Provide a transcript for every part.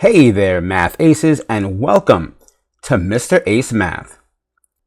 Hey there, Math Aces, and welcome to Mr. Ace Math.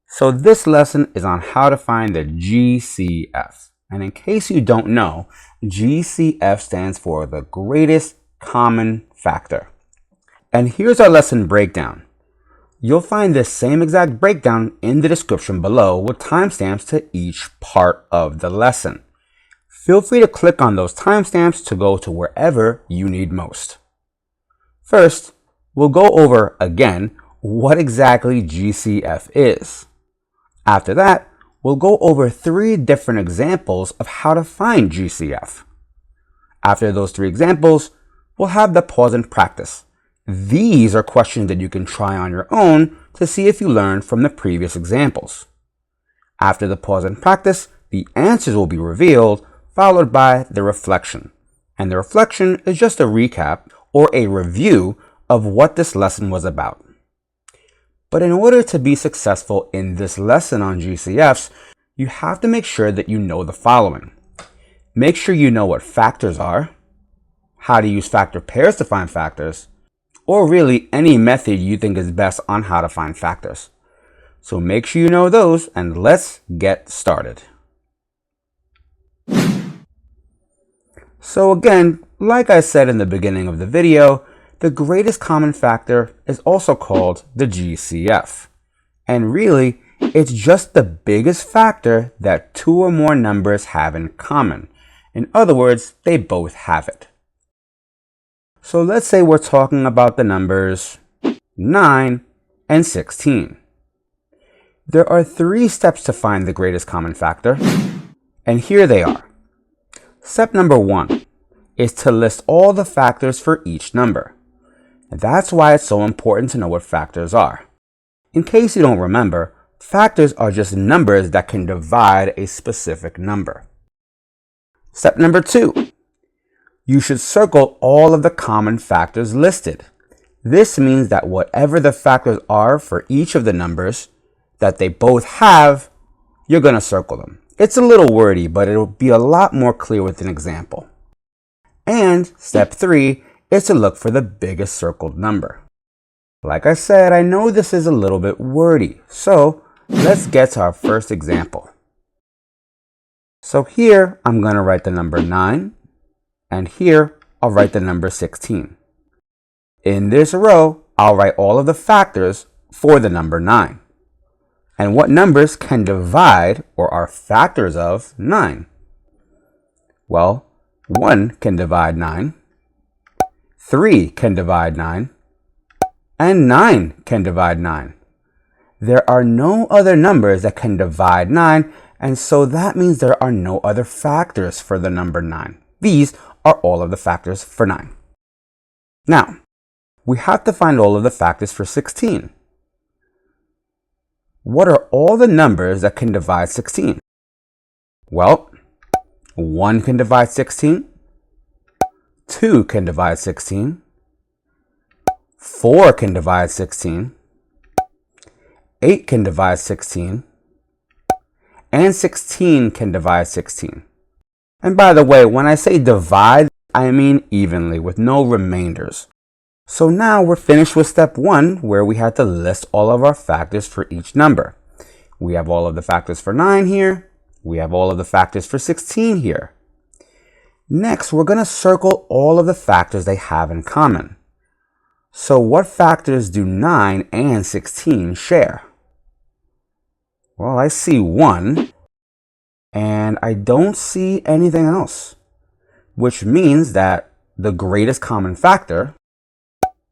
So this lesson is on how to find the GCF. And in case you don't know, GCF stands for the greatest common factor. And here's our lesson breakdown. You'll find this same exact breakdown in the description below with timestamps to each part of the lesson. Feel free to click on those timestamps to go to wherever you need most. First, we'll go over again what exactly GCF is. After that, we'll go over 3 different examples of how to find GCF. After those 3 examples, we'll have the pause and practice. These are questions that you can try on your own to see if you learned from the previous examples. After the pause and practice, the answers will be revealed, followed by the reflection. And the reflection is just a recap or a review of what this lesson was about. But in order to be successful in this lesson on GCFs, you have to make sure that you know the following. Make sure you know what factors are, how to use factor pairs to find factors, or really any method you think is best on how to find factors. So make sure you know those, and let's get started. So again, like I said in the beginning of the video, the greatest common factor is also called the GCF. And really, it's just the biggest factor that 2 or more numbers have in common. In other words, they both have it. So let's say we're talking about the numbers 9 and 16. There are 3 steps to find the greatest common factor, and here they are. Step number 1 is to list all the factors for each number. That's why it's so important to know what factors are. In case you don't remember, factors are just numbers that can divide a specific number. Step number 2. You should circle all of the common factors listed. This means that whatever the factors are for each of the numbers that they both have, you're going to circle them. It's a little wordy, but it'll be a lot more clear with an example. And step 3 is to look for the biggest circled number. Like I said, I know this is a little bit wordy, so let's get to our first example. So here I'm going to write the number 9, and here I'll write the number 16. In this row, I'll write all of the factors for the number 9. And what numbers can divide or are factors of 9? Well, 1 can divide 9, 3 can divide 9, and 9 can divide 9. There are no other numbers that can divide 9, and so that means there are no other factors for the number 9. These are all of the factors for 9. Now, we have to find all of the factors for 16. What are all the numbers that can divide 16? Well, 1 can divide 16, 2 can divide 16, 4 can divide 16, 8 can divide 16, and 16 can divide 16. And by the way, when I say divide, I mean evenly with no remainders. So now we're finished with step 1, where we had to list all of our factors for each number. We have all of the factors for 9 here. We have all of the factors for 16 here. Next, we're going to circle all of the factors they have in common. So what factors do 9 and 16 share? Well, I see 1, and I don't see anything else, which means that the greatest common factor,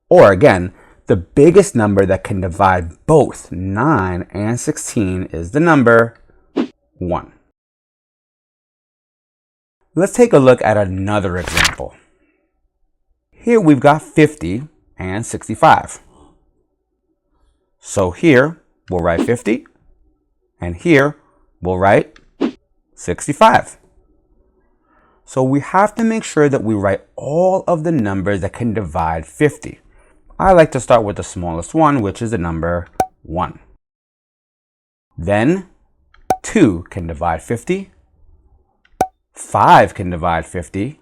or again, the biggest number that can divide both 9 and 16 is the number 1. Let's take a look at another example. Here we've got 50 and 65. So here we'll write 50, and here we'll write 65. So we have to make sure that we write all of the numbers that can divide 50. I like to start with the smallest one, which is the number 1. Then 2 can divide 50, 5 can divide 50,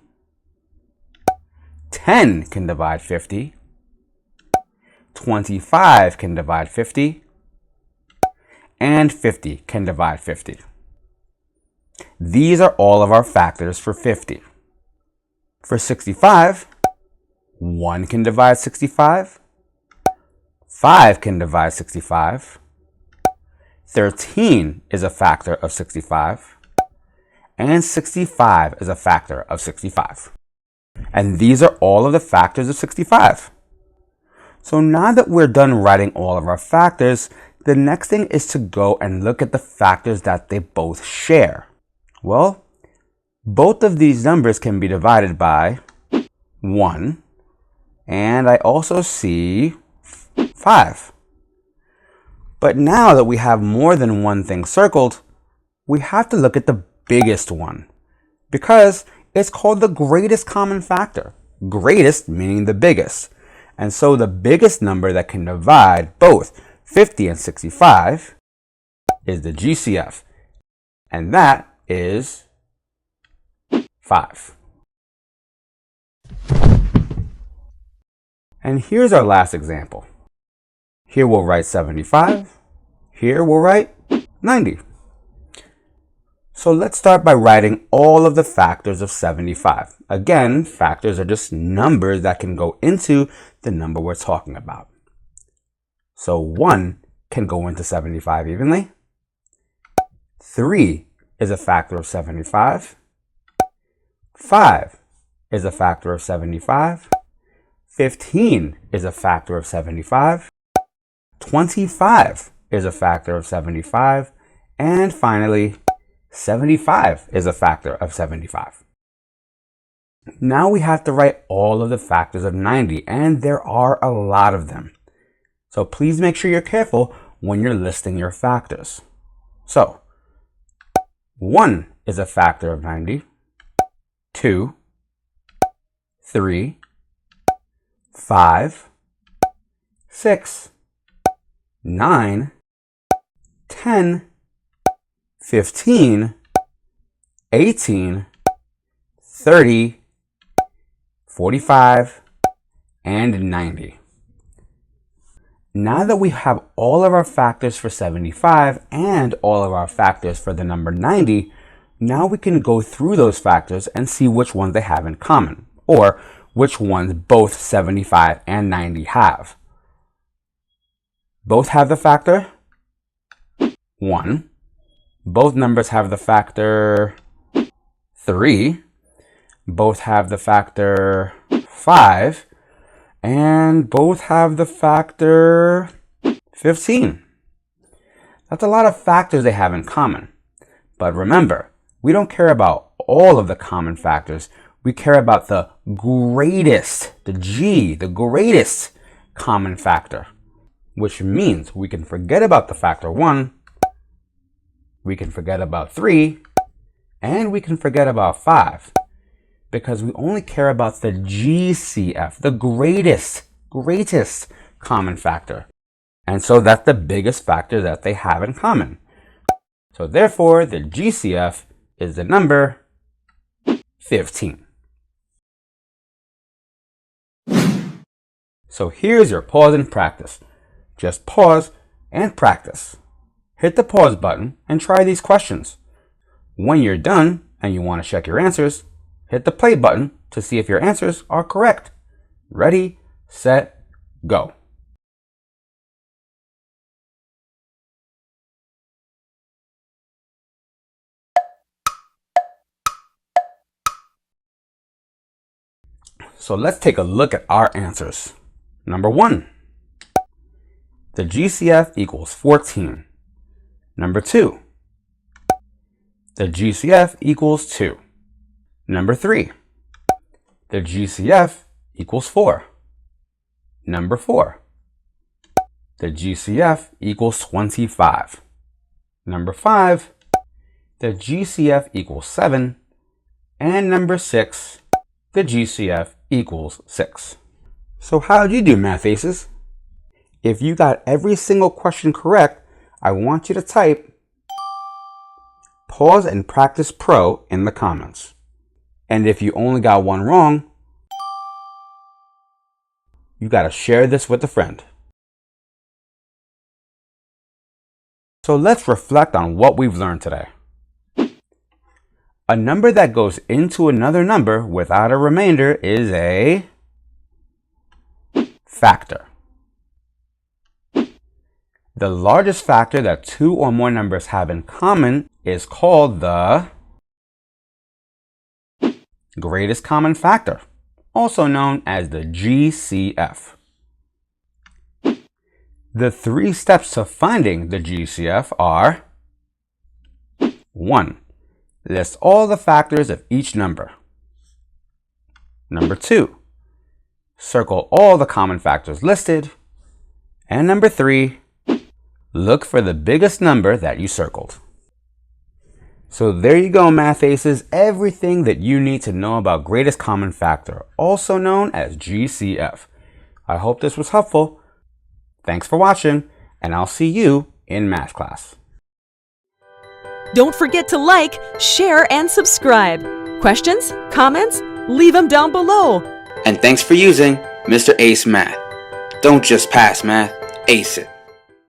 10 can divide 50, 25 can divide 50, and 50 can divide 50. These are all of our factors for 50. For 65, 1 can divide 65, 5 can divide 65, 13 is a factor of 65, and 65 is a factor of 65. And these are all of the factors of 65. So now that we're done writing all of our factors, the next thing is to go and look at the factors that they both share. Well, both of these numbers can be divided by 1, and I also see 5. But now that we have more than one thing circled, we have to look at the biggest one, because it's called the greatest common factor. Greatest meaning the biggest. And so the biggest number that can divide both 50 and 65 is the GCF, and that is 5. And here's our last example. Here we'll write 75. Here we'll write 90. So let's start by writing all of the factors of 75. Again, factors are just numbers that can go into the number we're talking about. So 1 can go into 75 evenly. 3 is a factor of 75. 5 is a factor of 75. 15 is a factor of 75. 25 is a factor of 75. And finally, 75 is a factor of 75. Now we have to write all of the factors of 90, and there are a lot of them. So please make sure you're careful when you're listing your factors. So 1 is a factor of 90, 2, 3, 5, 6, 9, 10, 15, 18, 30, 45, and 90. Now that we have all of our factors for 75 and all of our factors for the number 90, now we can go through those factors and see which ones they have in common, or which ones both 75 and 90 have. Both have the factor 1. Both numbers have the factor 3. Both have the factor 5. And both have the factor 15. That's a lot of factors they have in common. But remember, we don't care about all of the common factors. We care about the greatest, the G, the greatest common factor, which means we can forget about the factor 1, we can forget about 3, and we can forget about 5, because we only care about the GCF, the greatest common factor. And so that's the biggest factor that they have in common. So therefore, the GCF is the number 15. So here's your pause and practice. Just pause and practice. Hit the pause button and try these questions. When you're done and you want to check your answers, hit the play button to see if your answers are correct. Ready, set, go. So let's take a look at our answers. Number 1, the GCF equals 14. Number 2, the GCF equals 2. Number 3, the GCF equals 4. Number 4, the GCF equals 25. Number 5, the GCF equals 7. And number 6, the GCF equals 6. So how'd you do, Math Aces? If you got every single question correct, I want you to type pause and practice pro in the comments. And if you only got one wrong, you gotta share this with a friend. So let's reflect on what we've learned today. A number that goes into another number without a remainder is a factor. The largest factor that two or more numbers have in common is called the greatest common factor, also known as the GCF. The 3 steps to finding the GCF are: 1. List all the factors of each number. Number 2. Circle all the common factors listed. And number 3. Look for the biggest number that you circled. So there you go, Math Aces, everything that you need to know about greatest common factor, also known as GCF. I hope this was helpful. Thanks for watching, and I'll see you in math class. Don't forget to like, share, and subscribe. Questions? Comments? Leave them down below. And thanks for using Mr. Ace Math. Don't just pass math, ace it.